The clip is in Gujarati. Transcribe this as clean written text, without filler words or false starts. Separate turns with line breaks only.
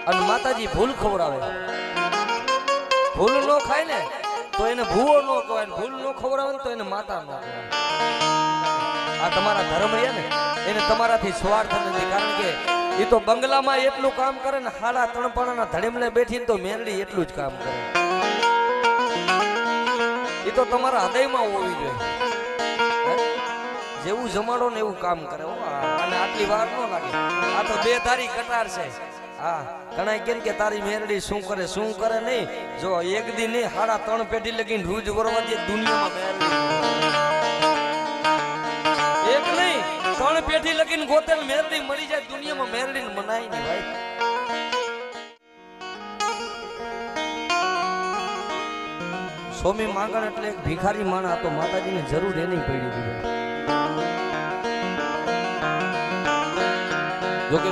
અને માતાજી ભૂલ ખવડાવે. ભૂલ નો ખાય ને તો એને ભૂવો નો કહેવાય, ભૂલ નો ખવડાવે ને તો એને માતા નો કહેવાય. આ તમારા ધર્મ રહ્યા ને એને તમારાથી સ્વાર્થ નથી, કારણ કે એ તો બંગલામાં એટલું કામ કરે ને, 3.5 પાણાના ધડીમલે બેઠીને તો મેરડી એટલું જ કામ કરે. એ તો તમારા હૃદયમાં હોવી જોઈએ. જેવું જમાડો ને એવું કામ કરે. અને આટલી વાર ન લાગે. આ તો 2 ધારી કટાર છે. હા, ઘણા કેમ કે તારી મેરડી શું કરે નહીં. જો એક દી નહીં 3.5 પેઢી લગીને રૂજ વરવા દે દુનિયામાં મેરડી. એક નહીં 3 પેઢી લગીને ગોતેલ મેરડી મળી જાય દુનિયામાં, મેરડી મનાય નહીં ભાઈ. સ્વામી માંગણ એટલે એક ભિખારી માણસ હતો, માતાજીને જરૂર એની પડી દીધી. જો કે